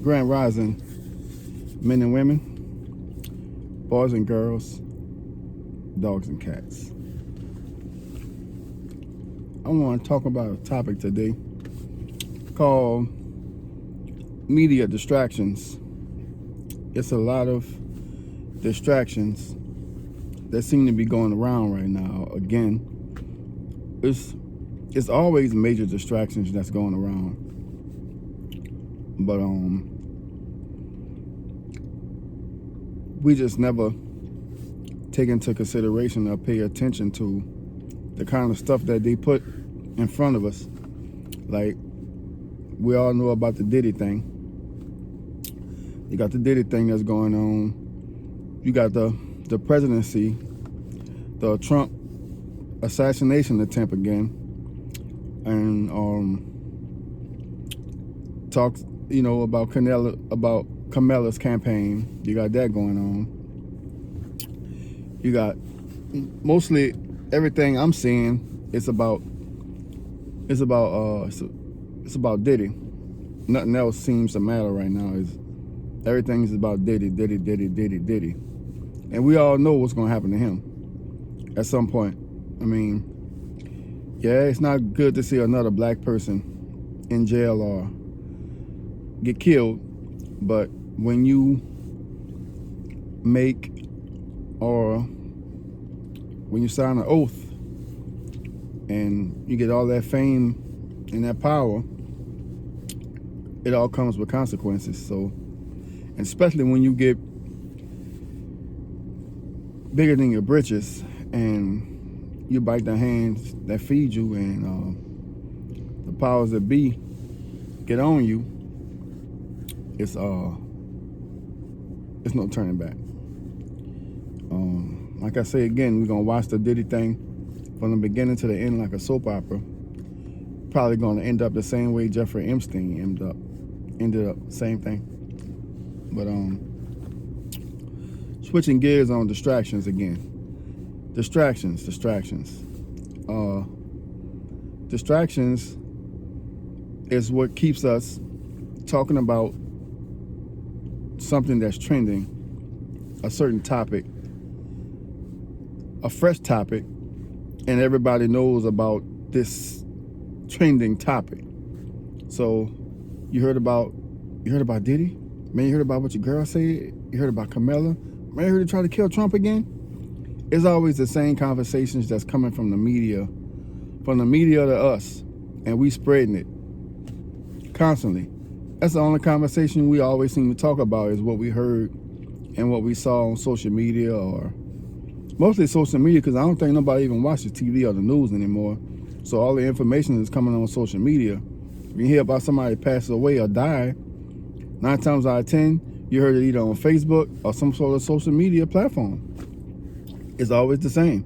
Grand Rising, men and women, boys and girls, dogs and cats. I want to talk about a topic today called media distractions. It's a lot of distractions that seem to be going around right now. Again, it's always major distractions that's going around. But we just never take into consideration or pay attention to the kind of stuff that they put in front of us. Like, we all know about the Diddy thing. You got the Diddy thing that's going on. You got the presidency, the Trump assassination attempt again, and talks, about Kamala's campaign. You got that going on. You got mostly everything I'm seeing. It's about Diddy. Nothing else seems to matter right now. Everything is about Diddy, and we all know what's going to happen to him at some point. I mean, yeah, it's not good to see another black person in jail or get killed, but when you make or when you sign an oath and you get all that fame and that power, it all comes with consequences. So, and especially when you get bigger than your britches and you bite the hands that feed you, and the powers that be get on you, it's no turning back. Like I say again, we're gonna watch the Diddy thing from the beginning to the end like a soap opera. Probably gonna end up the same way Jeffrey Epstein ended up, same thing. But switching gears on distractions again. Distractions. Distractions is what keeps us talking about something that's trending, a certain topic, a fresh topic, and everybody knows about this trending topic. So you heard about Diddy? Man, you heard about what your girl said? You heard about Kamala? Man, you heard her try to kill Trump again? It's always the same conversations that's coming from the media to us, and we spreading it constantly. That's the only conversation we always seem to talk about, is what we heard and what we saw on social media, or mostly social media, because I don't think nobody even watches TV or the news anymore. So all the information is coming on social media. If you hear about somebody passed away or died, 9 times out of 10, you heard it either on Facebook or some sort of social media platform. It's always the same.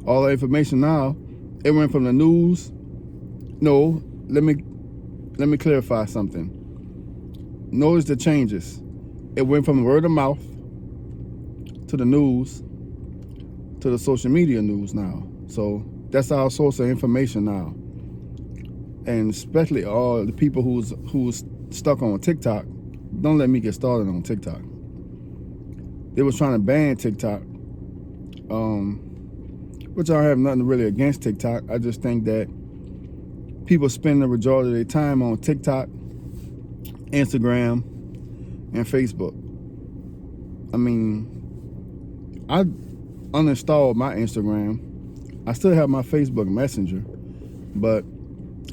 All the information now, it went from the news. No, let me clarify something. Notice the changes. It went from word of mouth to the news to the social media news now. So that's our source of information now. And especially all the people who's stuck on TikTok. Don't let me get started on TikTok. They was trying to ban TikTok, which I have nothing really against TikTok. I just think that people spend the majority of their time on TikTok, Instagram, and Facebook. I mean, I uninstalled my Instagram. I still have my Facebook Messenger, but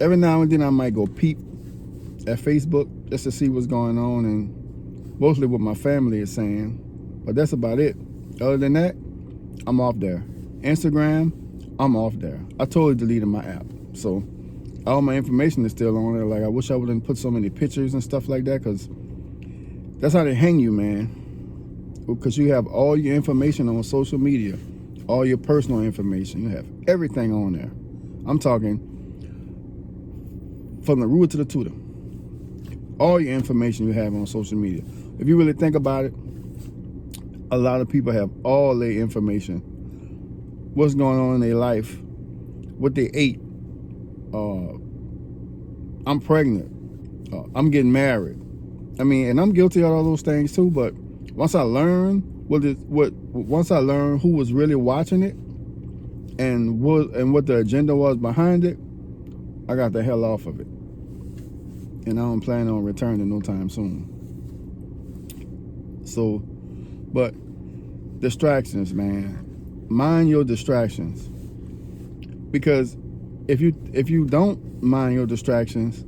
every now and then I might go peep at Facebook just to see what's going on, and mostly what my family is saying. But that's about it. Other than that, I'm off there. Instagram, I'm off there. I totally deleted my app. So all my information is still on there. Like, I wish I wouldn't put so many pictures and stuff like that, because that's how they hang you, man. Because you have all your information on social media, all your personal information. You have everything on there. I'm talking from the root to the tutor. All your information you have on social media. If you really think about it, a lot of people have all their information. What's going on in their life, what they ate. I'm pregnant. I'm getting married. I mean, and I'm guilty of all those things too. But once I learned once I learned who was really watching it and what the agenda was behind it, I got the hell off of it. And I don't plan on returning no time soon. So, but distractions, man. Mind your distractions. Because if you don't mind your distractions,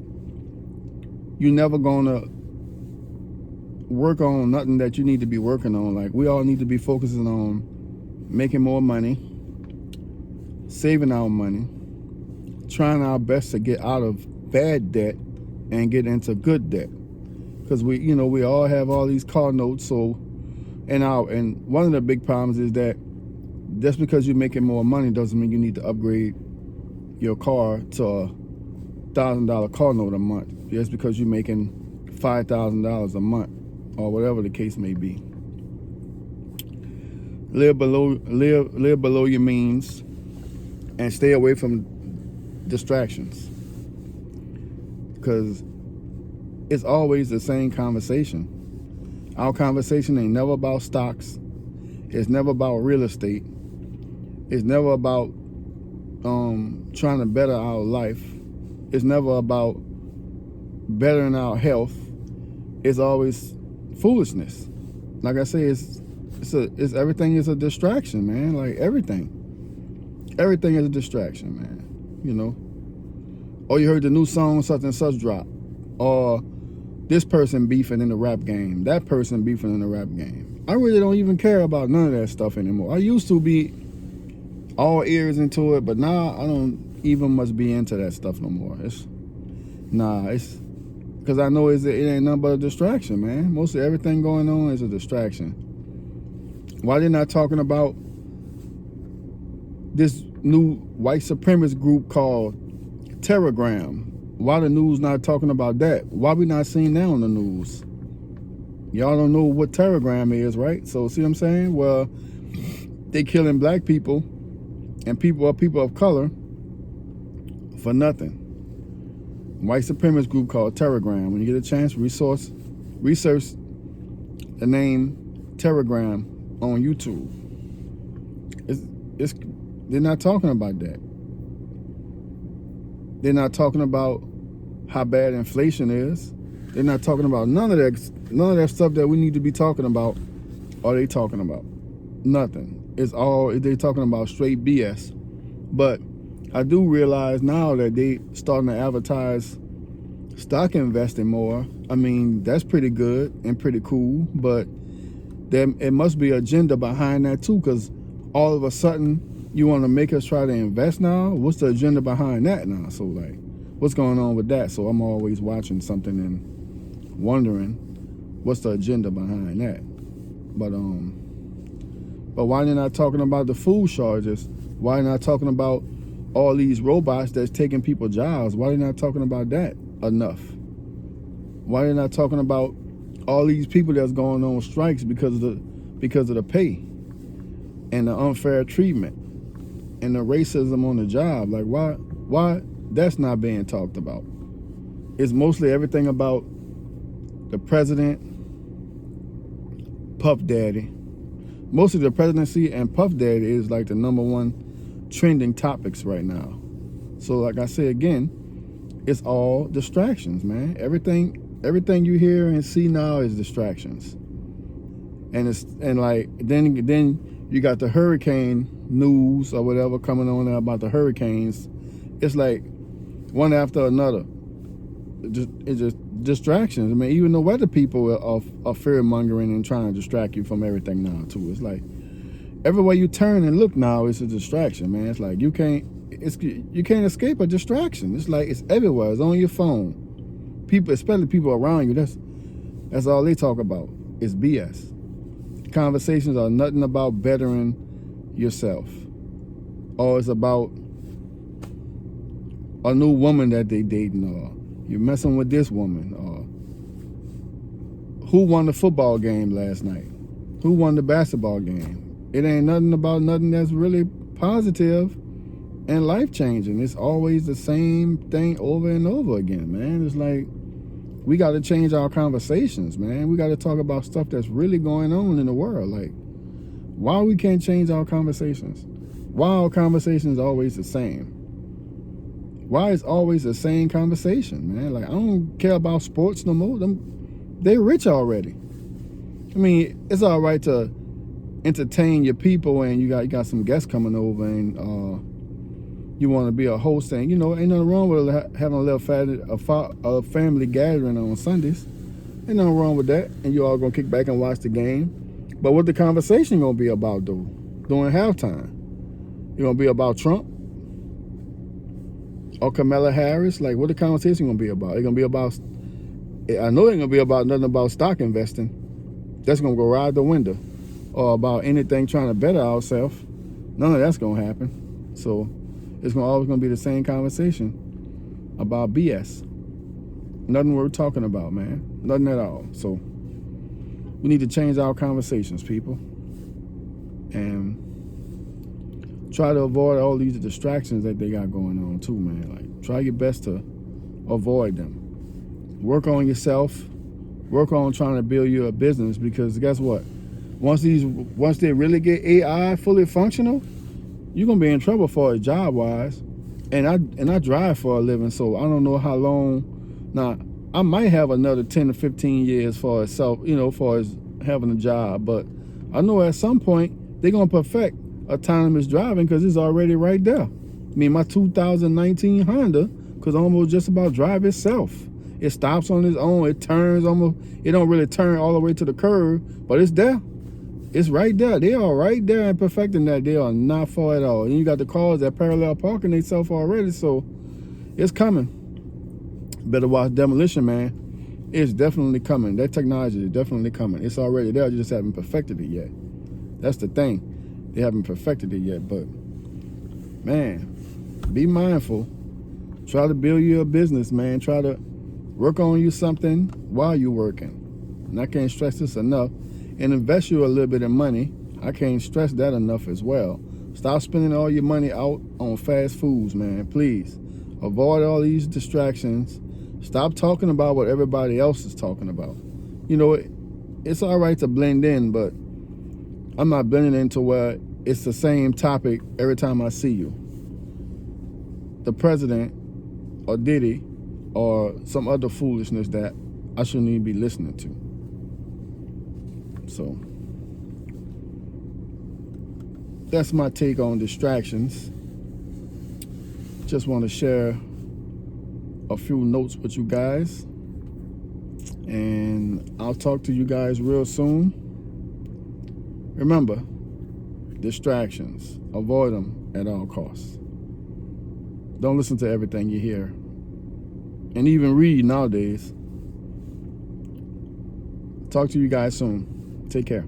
you're never gonna work on nothing that you need to be working on. Like, we all need to be focusing on making more money, saving our money, trying our best to get out of bad debt and get into good debt. Because we all have all these car notes. So, and one of the big problems is that just because you're making more money doesn't mean you need to upgrade your car to a $1,000 car note a month. Just because you're making $5,000 a month, or whatever the case may be. Live below your means, and stay away from distractions. Because it's always the same conversation. Our conversation ain't never about stocks. It's never about real estate. It's never about trying to better our life. It's never about bettering our health. It's always foolishness. Like I say, it's everything is a distraction, man. Like everything is a distraction, man. Or you heard the new song such and such drop, or this person beefing in the rap game, that person beefing in the rap game. I really don't even care about none of that stuff anymore. I used to be all ears into it, but now I don't even much be into that stuff no more. It's because I know it ain't nothing but a distraction, man. Mostly everything going on is a distraction. Why they not talking about this new white supremacist group called Telegram? Why the news not talking about that? Why we not seeing that on the news? Y'all don't know what Telegram is, right? So see what I'm saying? Well, they killing black people and people of color for nothing. White supremacist group called Telegram. When you get a chance, research the name Telegram on YouTube. They're not talking about that. They're not talking about how bad inflation is. They're not talking about none of that stuff that we need to be talking about. Are they talking about? Nothing. It's all they're talking about straight BS. But I do realize now that they starting to advertise stock investing more. I mean, that's pretty good and pretty cool, but it must be an agenda behind that too, because all of a sudden you want to make us try to invest now? What's the agenda behind that now? So like, what's going on with that? So I'm always watching something and wondering what's the agenda behind that. But why they're not talking about the food shortages? Why they're not talking about all these robots that's taking people's jobs? Why they're not talking about that enough? Why they're not talking about all these people that's going on strikes because of the pay and the unfair treatment and the racism on the job? Like, why that's not being talked about? It's mostly everything about the president, Puff Daddy. Mostly the presidency and Puff Daddy is like the #1 trending topics right now. So like I say again, it's all distractions, man. Everything you hear and see now is distractions. And then you got the hurricane news or whatever coming on there about the hurricanes. It's like one after another. It's just distractions. I mean, even the weather people are fear mongering and trying to distract you from everything now too. It's like everywhere you turn and look now, it's a distraction, man. It's like you can't escape a distraction. It's like it's everywhere. It's on your phone. People, especially people around you, that's all they talk about. It's BS. Conversations are nothing about bettering yourself. Or it's about a new woman that they dating, or you're messing with this woman, or who won the football game last night? Who won the basketball game? It ain't nothing about nothing that's really positive and life-changing. It's always the same thing over and over again, man. It's like we got to change our conversations, man. We got to talk about stuff that's really going on in the world. Like, why we can't change our conversations? Why our conversations always the same? Why is always the same conversation, man? Like, I don't care about sports no more. They're rich already. I mean, it's all right to entertain your people, and you got some guests coming over, and you want to be a host, and ain't nothing wrong with having a little family gathering on Sundays. Ain't nothing wrong with that, and you all gonna kick back and watch the game. But what the conversation gonna be about though during halftime? You gonna be about Trump or Kamala Harris? Like, what the conversation gonna be about? It's gonna be about. I know it ain't gonna be about nothing about stock investing. That's gonna go right out the window. Or about anything trying to better ourselves. None of that's gonna happen. So it's always gonna be the same conversation about BS. Nothing worth talking about, man. Nothing at all. So we need to change our conversations, people, and try to avoid all these distractions that they got going on too, man. Like, try your best to avoid them. Work on yourself. Work on trying to build you a business, because guess what? Once they really get AI fully functional, you're gonna be in trouble for it job wise. And I drive for a living, so I don't know how long. Now I might have another 10 to 15 years for itself, for as having a job, but I know at some point they're gonna perfect autonomous driving, because it's already right there. I mean, my 2019 Honda could almost just about drive itself. It stops on its own. It turns almost. It don't really turn all the way to the curb, but it's there. It's right there. They are right there and perfecting that. They are not far at all. And you got the cars that parallel parking themselves already, so it's coming. Better watch Demolition Man. It's definitely coming. That technology is definitely coming. It's already there. You just haven't perfected it yet. That's the thing. They haven't perfected it yet. But man, be mindful. Try to build you a business, man. Try to work on you something while you're working. And I can't stress this enough. And invest you a little bit of money. I can't stress that enough as well. Stop spending all your money out on fast foods, man. Please. Avoid all these distractions. Stop talking about what everybody else is talking about. It's all right to blend in, but I'm not blending into where it's the same topic every time I see you. The president or Diddy or some other foolishness that I shouldn't even be listening to. So that's my take on distractions. Just want to share a few notes with you guys, and I'll talk to you guys real soon. Remember, distractions, avoid them at all costs. Don't listen to everything you hear, and even read nowadays. Talk to you guys soon. Take care.